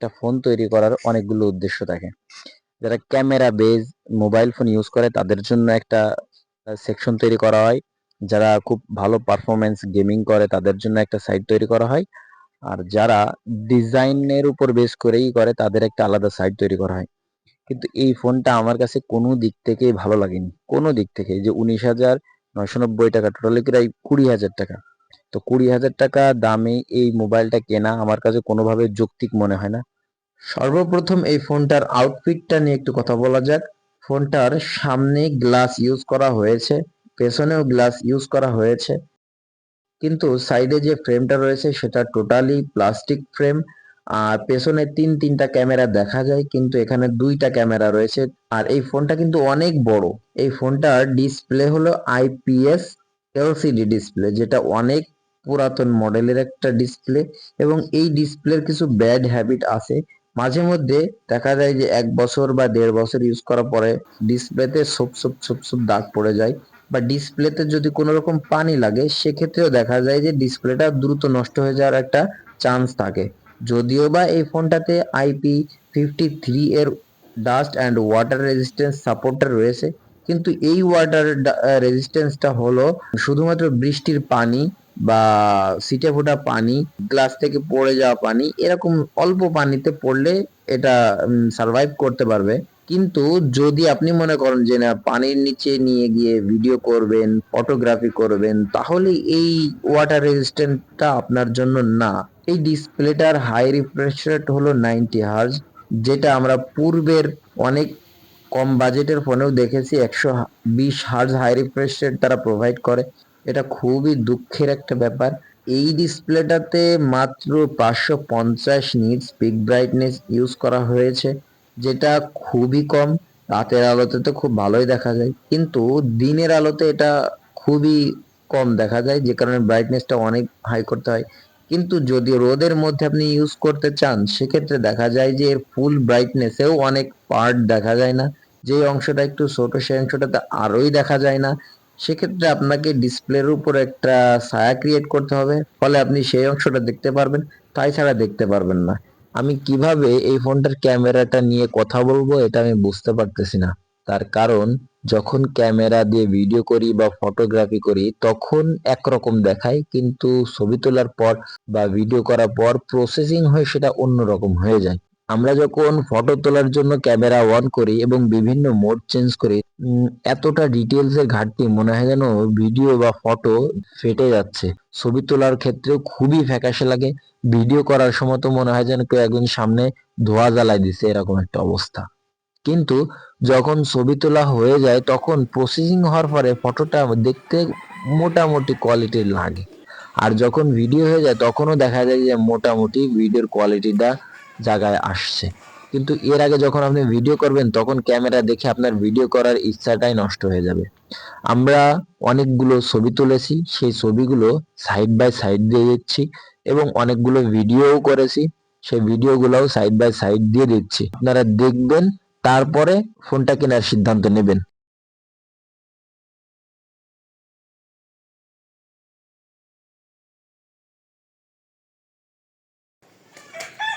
একটা ফোন তৈরি করার অনেকগুলো উদ্দেশ্য থাকে। যারা camera base mobile phone use করে তাদের জন্য একটা সেকশন তৈরি করা হয়। যারা খুব ভালো পারফরম্যান্স গেমিং করে তাদের জন্য একটা সাইট তৈরি করা হয়। আর যারা ডিজাইনের উপর বেস করেই করে তাদের একটা আলাদা সাইট তৈরি করা হয়। কিন্তু এই ফোনটা আমার কাছে কোনো দিক থেকেই ভালো লাগেনি। কোনো দিক থেকে যে 19,990 টাকা, টোটালি প্রায় 20,000 টাকা। তো 20,000 টাকা দামে এই মোবাইলটা কেনা আমার কাছে কোনোভাবে যৌক্তিক মনে হয় না। সর্বপ্রথম এই ফোনটার আউটফিটটা নিয়ে একটু কথা বলা যাক। ফোনটার সামনে গ্লাস ইউজ করা হয়েছে, পেছনেও গ্লাস ইউজ করা হয়েছে, কিন্তু সাইডে যে ফ্রেমটা রয়েছে সেটা টোটালি প্লাস্টিক ফ্রেম। আর পেছনে তিনটা ক্যামেরা দেখা যায়, কিন্তু এখানে দুইটা ক্যামেরা রয়েছে। আর এই ফোনটা কিন্তু অনেক বড়। এই ফোনটার ডিসপ্লে হলো আইপিএস এলসিডি ডিসপ্লে, যেটা অনেক পুরাতন মডেলের একটা ডিসপ্লে। এবং এই ডিসপ্লের কিছু ব্যাড হ্যাবিট আছে। মাঝে মধ্যে দেখা যায় যে 1 বছর বা 1.5 বছর ইউজ করার পরে ডিসপ্লেতে ছোপ দাগ পড়ে যায়, বা ডিসপ্লেতে যদি কোনো রকম পানি লাগে সেক্ষেত্রেও দেখা যায় যে ডিসপ্লেটা দ্রুত নষ্ট হয়ে যাওয়ার একটা চান্স থাকে। যদিও বা এই ফোনটাতে IP53 এর ডাস্ট অ্যান্ড ওয়াটার রেজিস্ট্যান্স সাপোর্টটা রয়েছে, কিন্তু এই ওয়াটার রেজিস্ট্যান্সটা হলো শুধুমাত্র বৃষ্টির পানি বা ছিটে ফোটা পানি, গ্লাস থেকে পড়ে যাওয়া পানি, এরকম অল্প পানিতে পড়লে এটা সার্ভাইভ করতে পারবে। কিন্তু যদি আপনি মনে করেন যে না, পানির নিচে নিয়ে গিয়ে ভিডিও করবেন, ফটোগ্রাফি করবেন, তাহলে এই ওয়াটার রেজিস্ট্যান্টটা আপনার জন্য না। এই ডিসপ্লেটার হাই রিফ্রেশ রেট হলো 90 হার্জ, যেটা আমরা পূর্বের অনেক কম বাজেটের ফোনেও দেখেছি 120 হার্জ হাই রিফ্রেশ রেট তারা প্রোভাইড করে। এটা খুবই দুঃখের একটা ব্যাপার। এই ডিসপ্লেটাতে মাত্র 550 নিটস পিক ব্রাইটনেস ইউজ করা হয়েছে, যেটা খুবই কম। রাতের আলোতে তো খুব ভালোই দেখা যায়, কিন্তু দিনের আলোতে এটা খুবই কম দেখা যায়, যে কারণে ব্রাইটনেসটা অনেক হাই করতে হয়। কিন্তু যদি রোদের মধ্যে আপনি ইউজ করতে চান সেক্ষেত্রে দেখা যায় যে এর ফুল ব্রাইটনেসেও অনেক পার্ট দেখা যায় না। যে অংশটা একটু ছোট সেই অংশটাতে আরোই দেখা যায় না। সেক্ষেত্রে আপনাকে ডিসপ্লের উপর একটা ছায়া ক্রিয়েট করতে হবে, ফলে আপনি সেই অংশটা দেখতে পারবেন, তাই ছাড়া দেখতে পারবেন না। আমি কিভাবে এই ফোনটার ক্যামেরাটা নিয়ে কথা বলবো এটা আমি বুঝতে পারতেছি না। তার কারণ যখন ক্যামেরা দিয়ে ভিডিও করি বা ফটোগ্রাফি করি তখন একরকম দেখায়, কিন্তু ছবি তোলার পর বা ভিডিও করার পর প্রসেসিং হয়ে সেটা অন্যরকম হয়ে যায়। আমরা যখন ফটো তোলার জন্য ক্যামেরা অন করি এবং বিভিন্ন মোড চেঞ্জ করি, এতটা ডিটেলস এর ঘাটতি মনে হয় যেন ভিডিও বা ফটো ফেটে যাচ্ছে। ছবি তোলার ক্ষেত্রেও খুবই ফ্যাকাশে লাগে। ভিডিও করার সময় তো মনে হয় যেন কেউ একজন সামনে ধোঁয়া জ্বালায় দিছে, এরকম একটা অবস্থা। কিন্তু যখন ছবি তোলা হয়ে যায় তখন প্রসেসিং হওয়ার পরে ফটোটা দেখতে মোটামুটি কোয়ালিটির লাগে। আর যখন ভিডিও হয়ে যায় তখনও দেখা যায় যে মোটামুটি ভিডিওর কোয়ালিটিটা জায়গায় আসছে। কিন্তু এর আগে যখন আপনি ভিডিও করবেন তখন ক্যামেরা দেখে আপনার ভিডিও করার ইচ্ছাটাই নষ্ট হয়ে যাবে। আমরা অনেকগুলো ছবি তুলেছি, সেই ছবিগুলো সাইড বাই সাইড দিয়ে দিচ্ছি, এবং অনেকগুলো ভিডিওও করেছি, সেই ভিডিওগুলোও সাইড বাই সাইড দিয়ে দিচ্ছি। আপনারা দেখবেন, তারপরে ফোনটা কেনার সিদ্ধান্ত নেবেন।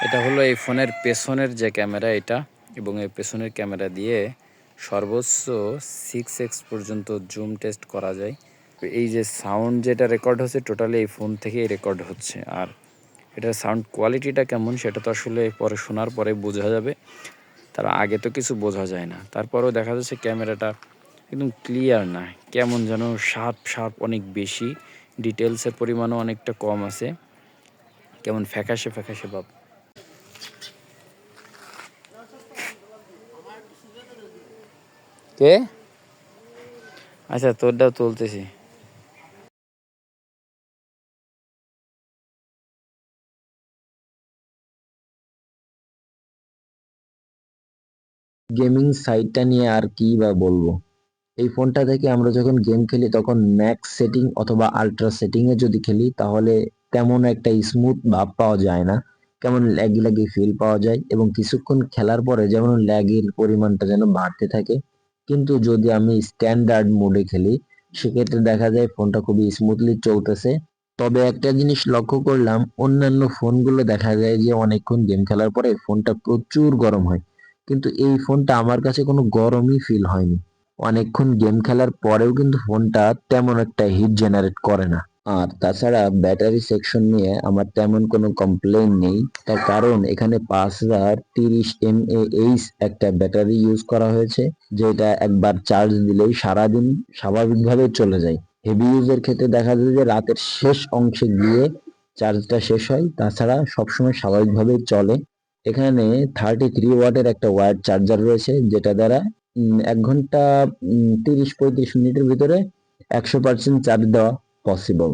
এটা হলো এই ফোনের পেছনের যে ক্যামেরা এটা, এবং এই পেছনের ক্যামেরা দিয়ে সর্বোচ্চ 6x পর্যন্ত জুম টেস্ট করা যায়। এই যে সাউন্ড যেটা রেকর্ড হচ্ছে টোটালি এই ফোন থেকেই রেকর্ড হচ্ছে। আর এটার সাউন্ড কোয়ালিটিটা কেমন সেটা তো আসলে পরে শোনার পরে বোঝা যাবে, তার আগে তো কিছু বোঝা যায় না। তারপরেও দেখা যাচ্ছে ক্যামেরাটা একদম ক্লিয়ার না, কেমন যেন শার্প শার্প অনেক বেশি, ডিটেলসের পরিমাণও অনেকটা কম আছে, কেমন ফ্যাকাশে ফ্যাকাশে ভাব। কে? আচ্ছা, তোরটাও তুলতেছি। গেমিং সাইটটা নিয়ে আর কি বা বলবো। এই ফোনটা থেকে আমরা যখন গেম খেলি তখন ম্যাক্স সেটিং অথবা আল্ট্রা সেটিং এ যদি খেলি তাহলে তেমন একটা স্মুথ ভাব পাওয়া যায় না। কেমন ল্যাগি ল্যাগি ফিল পাওয়া যায়, এবং কিছুক্ষণ খেলার পরে যেমন ল্যাগের পরিমাণটা যেন বাড়তে থাকে। কিন্তু যদি আমি স্ট্যান্ডার্ড মোডে খেলি সেক্ষেত্রে দেখা যায় ফোনটা খুবই স্মুথলি চলতেছে। তবে একটা জিনিস লক্ষ্য করলাম, অন্যান্য ফোনগুলো দেখা যায় যে অনেকক্ষণ গেম খেলার পরে ফোনটা প্রচুর গরম হয়, কিন্তু এই ফোনটা আমার কাছে কোনো গরমই ফিল হয়নি। অনেকক্ষণ গেম খেলার পরেও কিন্তু ফোনটা তেমন একটা হিট জেনারেট করে না। আর তাছাড়া ব্যাটারি সেকশন নিয়ে আমার তেমন কোনো কমপ্লেইন নেই, তার কারণ এখানে 5030 mAh একটা ব্যাটারি ইউজ করা হয়েছে, যেটা একবার চার্জ দিলেই সারাদিন স্বাভাবিকভাবে চলে যায়। হেভি ইউজের ক্ষেত্রে দেখা যায় যে রাতের শেষ অংশে গিয়ে চার্জটা শেষ হয়, তাছাড়া সবসময় স্বাভাবিকভাবেই চলে। এখানে 33 ওয়াটের একটা ওয়্যার চার্জার রয়েছে, যেটা দ্বারা 1 ঘন্টা 30-35 মিনিটের ভিতরে 100% চার্জ দেওয়া পসিবল।